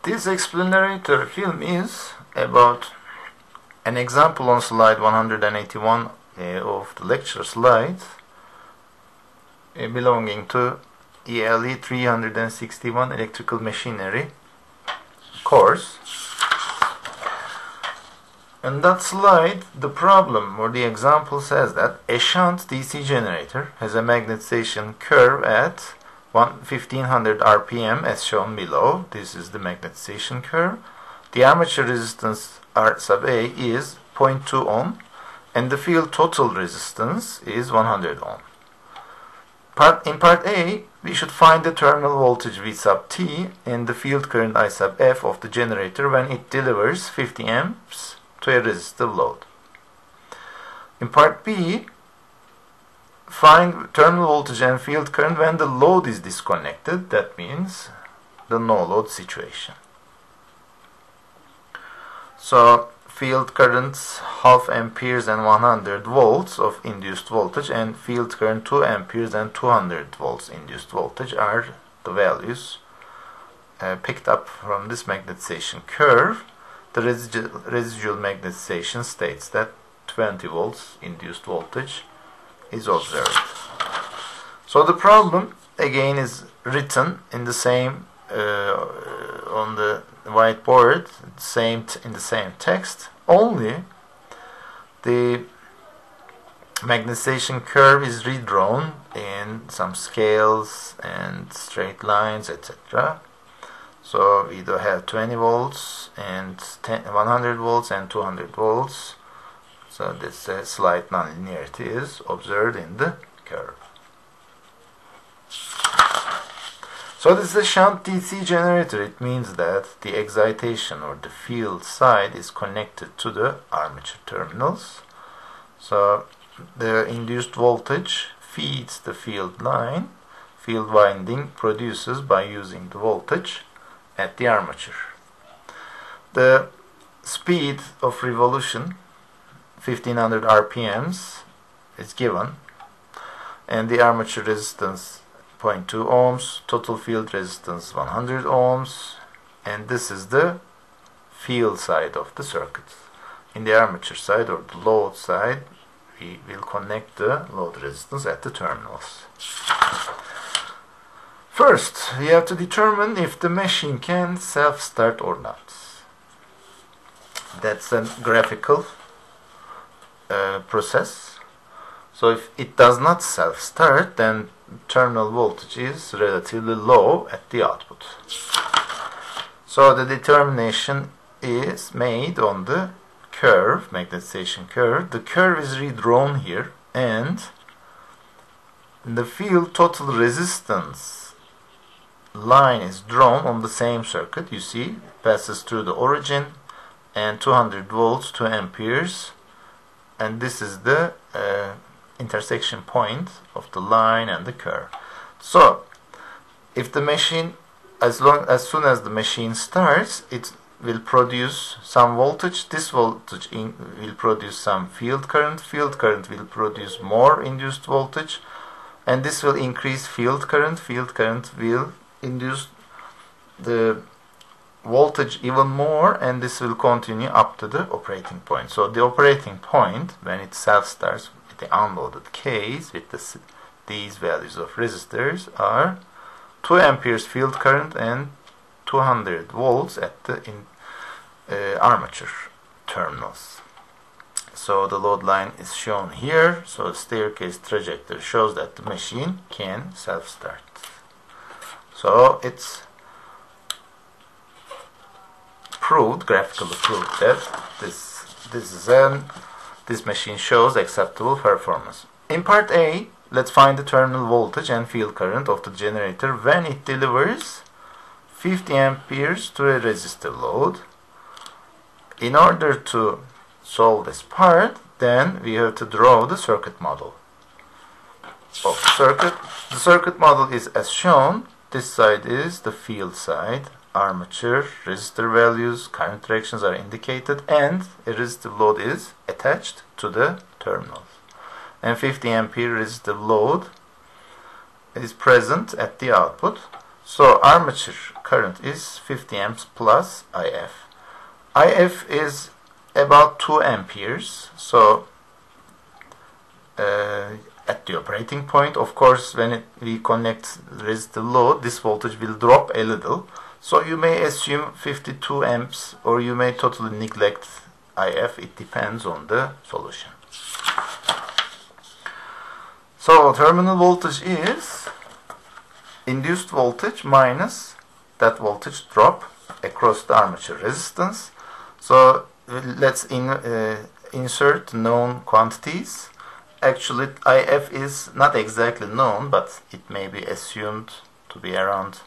This explanator film is about an example on slide 181 of the lecture slide belonging to ELE 361 Electrical Machinery course. In that slide, the problem or the example says that a shunt DC generator has a magnetization curve at 1500 RPM as shown below. This is the magnetization curve. The armature resistance R sub A is 0.2 ohm and the field total resistance is 100 ohm. In part A, we should find the terminal voltage V sub T and the field current I sub F of the generator when it delivers 50 amps to a resistive load. In part B, find terminal voltage and field current when the load is disconnected. That means the no load situation. So field currents half amperes and 100 volts of induced voltage, and field current 2 amperes and 200 volts induced voltage are the values picked up from this magnetization curve. The residual magnetization states that 20 volts induced voltage is observed. So the problem again is written in the same on the whiteboard, in the same text, only the magnetization curve is redrawn in some scales and straight lines, etc. So we do have 20 volts and 100 volts and 200 volts. So this slight nonlinearity is observed in the curve. So this is a shunt DC generator. It means that the excitation or the field side is connected to the armature terminals. So the induced voltage feeds the field line. Field winding produces by using the voltage at the armature. The speed of revolution 1500 RPMs is given, and the armature resistance 0.2 ohms, total field resistance 100 ohms, and this is the field side of the circuit. In the armature side or the load side, we will connect the load resistance at the terminals. First, we have to determine if the machine can self-start or not. That's a graphical process. So if it does not self-start, then terminal voltage is relatively low at the output. So the determination is made on the curve, magnetization curve. The curve is redrawn here, and the field total resistance line is drawn on the same circuit. You see, it passes through the origin and 200 volts, 2 amperes, and this is the intersection point of the line and the curve. So if the machine, as soon as the machine starts, it will produce some voltage. This voltage will produce some field current. Field current will produce more induced voltage, and this will increase field current. Field current will induce the voltage even more, and this will continue up to the operating point. So the operating point, when it self-starts with the unloaded case with these values of resistors, are 2 amperes field current and 200 volts at the armature terminals. So the load line is shown here. So the staircase trajectory shows that the machine can self-start. So it's proved, graphically proved, that this machine shows acceptable performance. In part A, let's find the terminal voltage and field current of the generator when it delivers 50 amperes to a resistive load. In order to solve this part, then we have to draw the circuit model of the circuit. The circuit model is as shown. This side is the field side, armature, resistor values, current directions are indicated, and a resistive load is attached to the terminals. And 50 ampere resistive load is present at the output. So armature current is 50 amps plus IF. IF is about 2 amperes. So at the operating point, of course, when we connect the resistive load, this voltage will drop a little. So you may assume 52 amps, or you may totally neglect IF. It depends on the solution. So terminal voltage is induced voltage minus that voltage drop across the armature resistance. So let's insert known quantities. Actually, IF is not exactly known, but it may be assumed to be around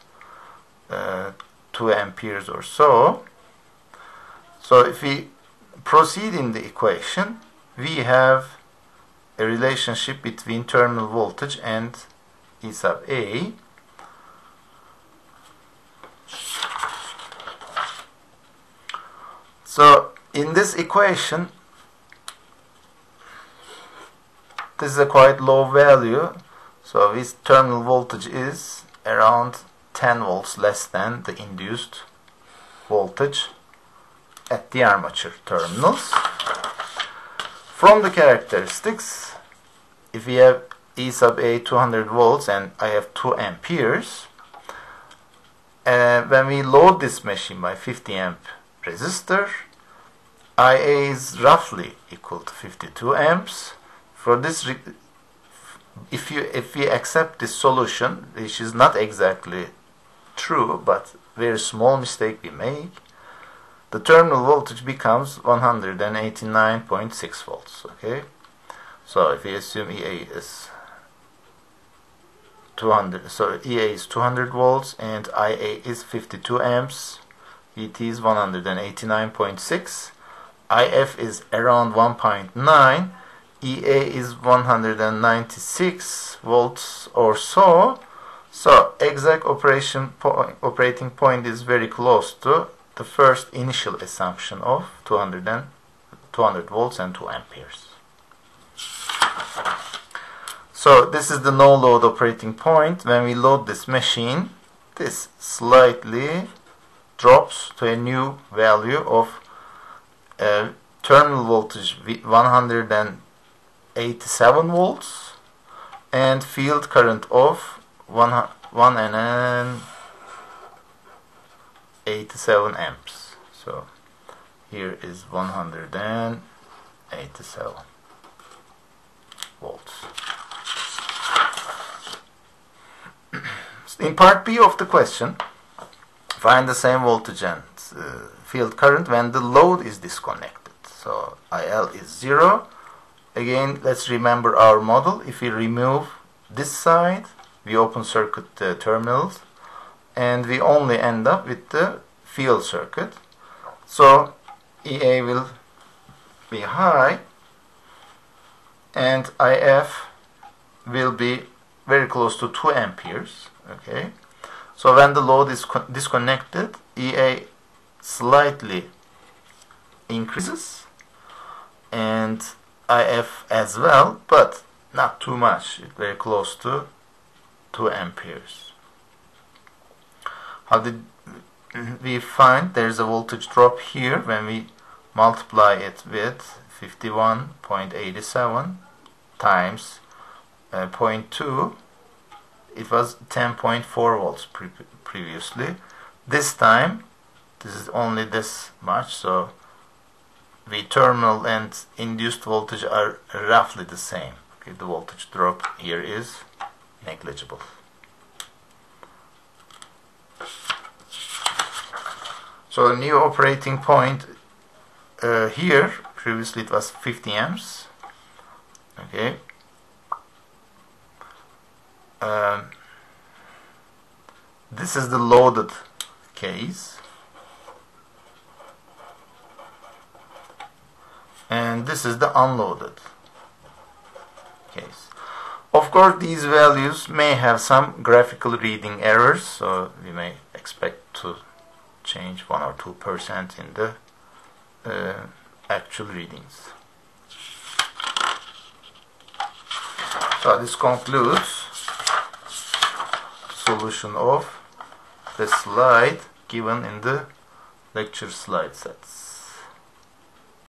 2 amperes or so. So if we proceed in the equation, we have a relationship between terminal voltage and E sub A. So in this equation, this is a quite low value, so this terminal voltage is around 10 volts less than the induced voltage at the armature terminals. From the characteristics, if we have E sub A 200 volts and I have 2 amperes, when we load this machine by 50 amp resistor, IA is roughly equal to 52 amps. For this, if we accept this solution, which is not exactly true, but very small mistake we make, the terminal voltage becomes 189.6 volts. Okay, so if we assume EA is 200, so EA is 200 volts and IA is 52 amps, VT is 189.6, IF is around 1.9, EA is 196 volts or so. So exact operating point is very close to the first initial assumption of 200 volts and 2 amperes. So this is the no load operating point. When we load this machine, this slightly drops to a new value of terminal voltage 187 volts and field current of 187 amps. So here is 187 volts. In part B of the question, find the same voltage and field current when the load is disconnected. So IL is 0. Again, let's remember our model. If we remove this side, we open circuit the terminals, and we only end up with the field circuit. So EA will be high, and IF will be very close to 2 amperes. Okay, so when the load is disconnected, EA slightly increases and IF as well, but not too much. It's very close to 2 amperes. How did we find there's a voltage drop here when we multiply it with 51.87 times 0.2? It was 10.4 volts previously. This time, this is only this much, so the terminal and induced voltage are roughly the same. Okay, the voltage drop here is negligible. So new operating point here, previously it was 50 amps. Okay. This is the loaded case, and this is the unloaded case. Of course, these values may have some graphical reading errors, so we may expect to change 1 or 2% in the actual readings. So this concludes solution of the slide given in the lecture slide sets.